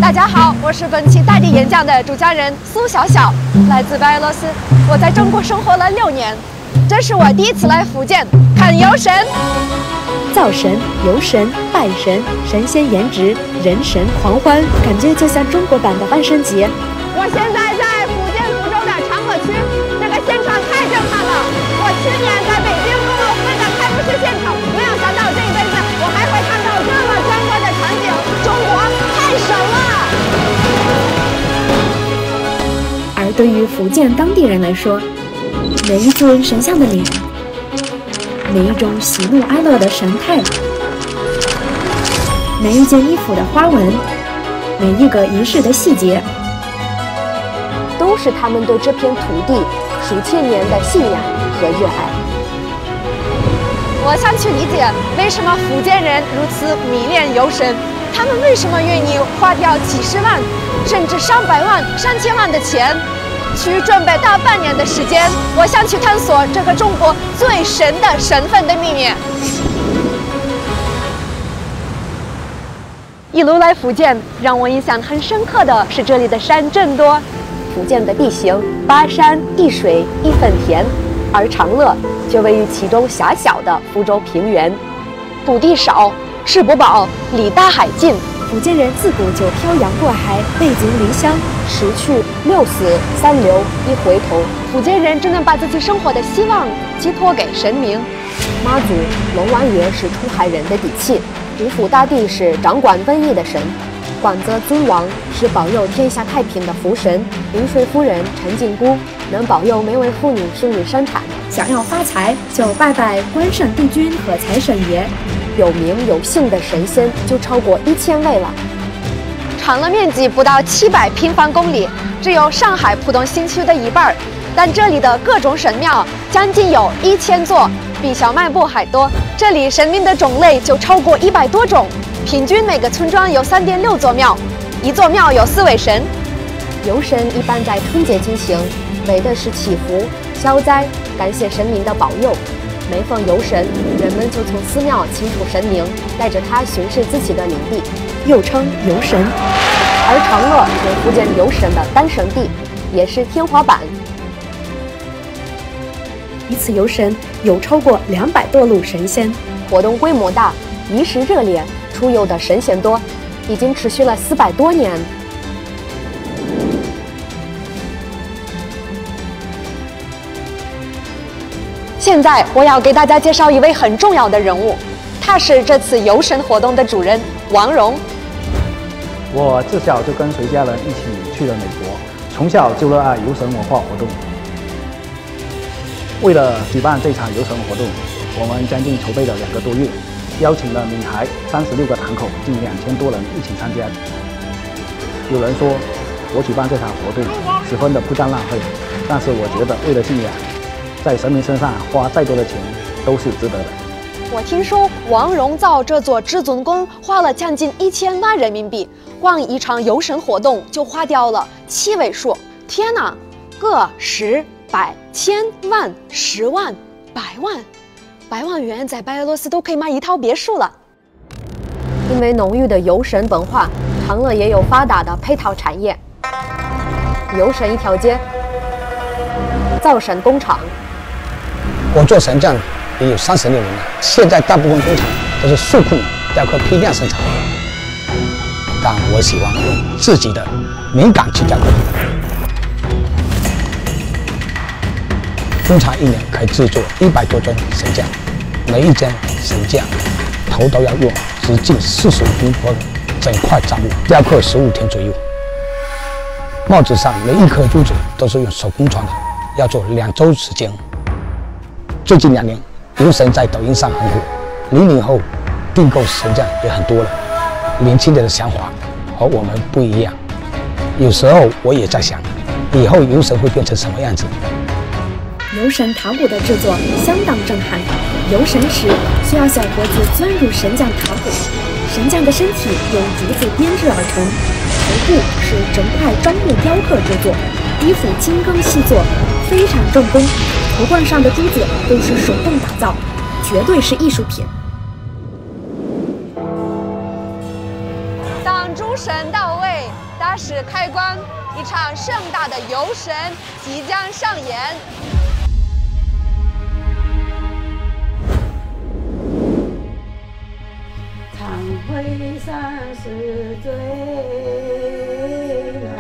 大家好，我是本期大地演讲的主讲人苏小小，来自白俄罗斯。我在中国生活了6年，这是我第一次来福建看游神。灶神、游神、拜神、神仙颜值、人神狂欢，感觉就像中国版的万圣节。我现在在福建福州的长河区，这个现场太震撼了。我去年在北京冬奥会的开幕式现场，没有想到这一辈子我还会看到这么壮观的场景，中国太神了。而对于福建当地人来说，每一尊神像的脸，每一种喜怒哀乐的神态，每一件衣服的花纹，每一个仪式的细节，都是他们对这片土地数千年的信仰和热爱。我想去理解为什么福建人如此迷恋游神，他们为什么愿意花掉几十万甚至上百万、上千万的钱去准备大半年的时间。我想去探索这个中国最神的身份的秘密。一路来福建，让我印象很深刻的是这里的山真多。福建的地形八山地水一分田，而长乐就位于其中狭小的福州平原，土地少，吃不饱，离大海近。福建人自古就漂洋过海，背井离乡，十去六死三留一回头。福建人只能把自己生活的希望寄托给神明。妈祖、龙王爷是出海人的底气，五府大帝是掌管瘟疫的神，广泽尊王是保佑天下太平的福神，临水夫人陈靖姑能保佑每位妇女顺利生产。想要发财就拜拜关圣帝君和财神爷。有名有姓的神仙就超过1000位了。长乐面积不到700平方公里，只有上海浦东新区的一半，但这里的各种神庙将近有1000座，比小卖部还多。这里神明的种类就超过100多种，平均每个村庄有3.6座庙，一座庙有4位神。游神一般在春节进行，为的是祈福、消灾，感谢神明的保佑。每逢游神，人们就从寺庙请出神明，带着他巡视自己的领地，又称游神。而长乐是福建游神的诞生地，也是天花板。一次游神有超过200多路神仙，活动规模大，仪式热烈，出游的神仙多，已经持续了400多年。现在我要给大家介绍一位很重要的人物，他是这次游神活动的主人王蓉。我自小就跟随家人一起去了美国，从小就热爱游神文化活动。为了举办这场游神活动，我们将近筹备了2个多月，邀请了闽海36个堂口，近2000多人一起参加。有人说我举办这场活动十分的铺张浪费，但是我觉得为了信仰，在神明身上花再多的钱都是值得的。我听说王蓉造这座至尊宫花了将近1000万人民币，光一场游神活动就花掉了7位数。天哪，个10、百、千、万、10万、100万元在白俄罗斯都可以买一套别墅了。因为浓郁的游神文化，长乐也有发达的配套产业，游神一条街，造神工厂。我做神将也有36年了，现在大部分工厂都是数控雕刻批量生产，但我喜欢用自己的灵感去雕刻。工厂1年可以制作100多尊神将，每一尊神将头都要用直径45平方整块樟木雕刻15天左右。帽子上每一颗珠子都是用手工传的，要做2周时间。最近2年，游神在抖音上很火，00后订购神将也很多了。年轻人的想法和我们不一样，有时候我也在想，以后游神会变成什么样子。游神塔骨的制作相当震撼，游神时需要小脖子钻入神将塔骨，神将的身体用竹子编制而成，头部是整块樟木雕刻制作，衣服精耕细作，非常重工，头冠上的珠子都是手动打造，绝对是艺术品。当诸神到位，发式开光，一场盛大的游神即将上演。常会30醉啦。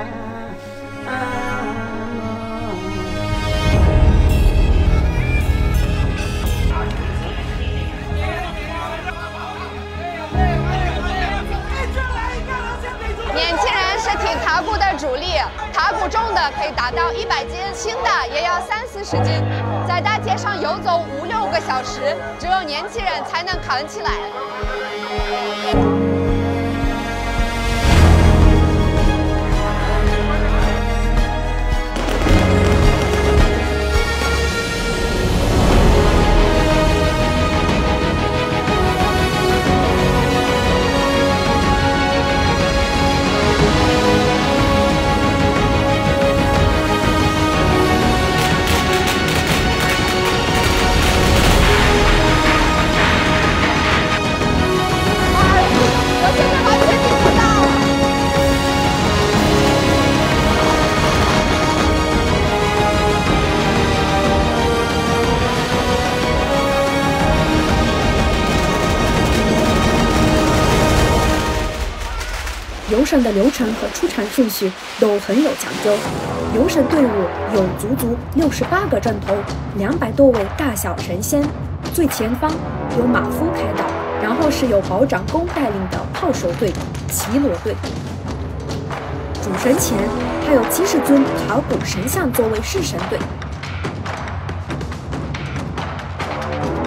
年轻人是挺塔鼓的主力，塔鼓重的可以达到100斤，轻的也要30-40斤，在大街上游走5-6个小时，只有年轻人才能扛起来。游神的流程和出场顺序都很有讲究。游神队伍有足足68个阵头，200多位大小神仙。最前方有马夫开道，然后是由保长公带领的炮手队、骑罗队。主神前还有70尊塔鼓神像作为侍神队，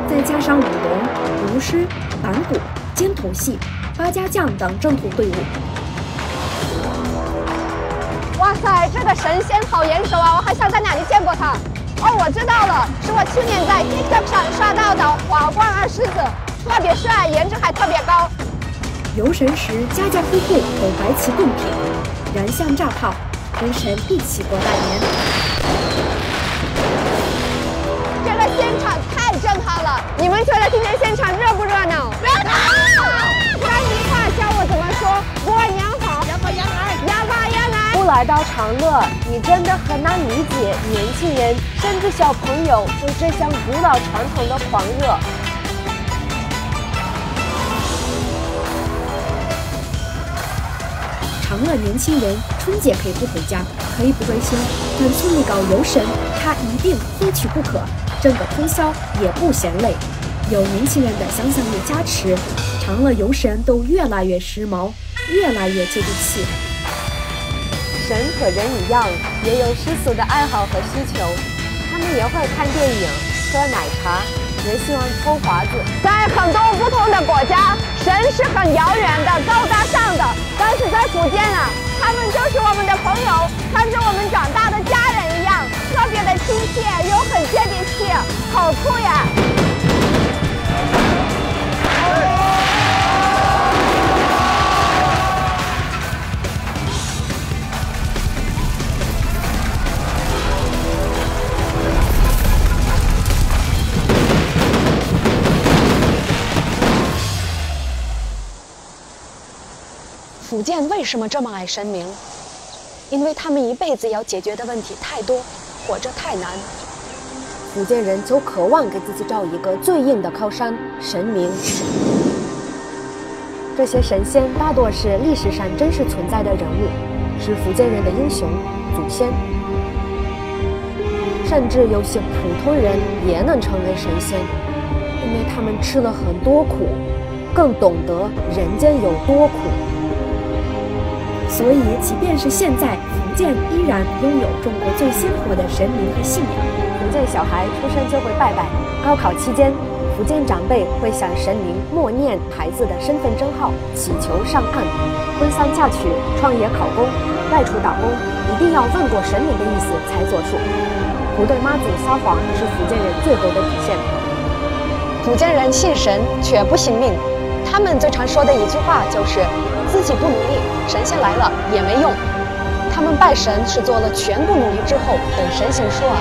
再加上舞龙、舞狮、板鼓、尖头戏、八家将等正统队伍。哇塞，这个神仙好眼熟啊！我好像在哪里见过他。哦，我知道了，是我去年在 TikTok 上刷到的华冠二狮子，特别帅，颜值还特别高。游神时，家家户户都摆起贡品，燃香炸炮，跟神一起过大年。这个现场太震撼了！你们觉得今天现场热不热闹？热闹！山西话教我怎么说？过年好，鸭爸鸭奶。不来到长乐，你真的很难理解年轻人甚至小朋友对这项古老传统的狂热。长乐年轻人春节可以不回家，可以不追星，但村里搞游神，他一定非去不可，挣个通宵也不嫌累。有年轻人的想象力加持，长乐游神都越来越时髦，越来越接地气。神和人一样，也有世俗的爱好和需求。他们也会看电影、喝奶茶，也喜欢偷华子。在很多不同的国家，神是很遥远的、高大上的，但是在福建啊，他们就是我们的朋友，看着我们长大的家人一样，特别的亲切又很接地气，好酷呀！福建为什么这么爱神明？因为他们一辈子要解决的问题太多，活着太难。福建人就渴望给自己找一个最硬的靠山——神明。这些神仙大多是历史上真实存在的人物，是福建人的英雄、祖先。甚至有些普通人也能成为神仙，因为他们吃了很多苦，更懂得人间有多苦。所以，即便是现在，福建依然拥有中国最鲜活的神明和信仰。福建小孩出生就会拜拜，高考期间，福建长辈会向神明默念孩子的身份证号，祈求上岸。婚丧嫁娶、创业考公、外出打工，一定要问过神明的意思才作数。不对妈祖撒谎是福建人最后的底线。福建人信神却不信命，他们最常说的一句话就是自己不努力，神仙来了也没用。他们拜神是做了全部努力之后，等神仙说啊，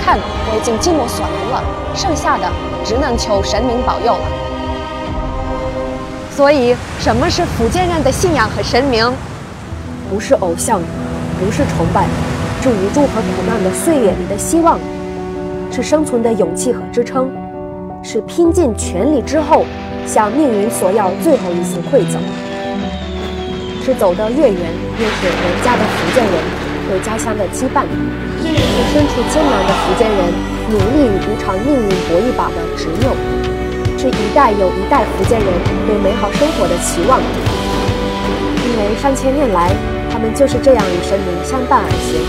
看我已经尽我所能了，剩下的只能求神明保佑了。所以，什么是福建人的信仰和神明？不是偶像，不是崇拜，是无助和苦难的岁月里的希望，是生存的勇气和支撑，是拼尽全力之后向命运索要最后一丝馈赠，是走得越远越是人家的福建人对家乡的羁绊，是身处艰难的福建人努力与无常命运搏一把的执拗，是一代又一代福建人对美好生活的期望。因为3000年来，他们就是这样与神明相伴而行。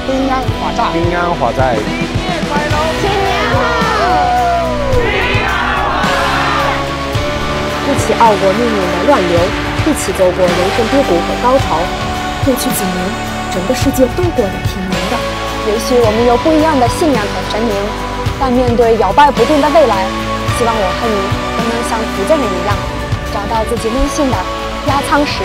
平安华在，平安华在，新年好！一起熬过命运的乱流，一起走过人生低谷和高潮。过去几年，整个世界都过得挺难的。也许我们有不一样的信仰和神明，但面对摇摆不定的未来，希望我和你都能像福建人一样，找到自己内心的压舱石。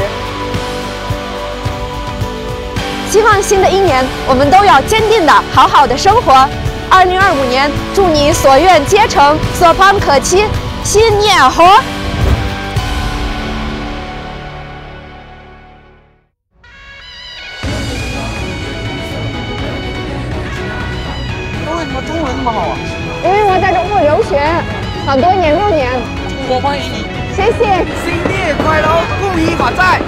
希望新的一年，我们都要坚定的好好的生活。2025年，祝你所愿皆成，所盼可期，新年好！为什么中文这么好啊？因为我在中国留学很多年6年。我欢迎你，谢谢。新年快乐，恭喜发财！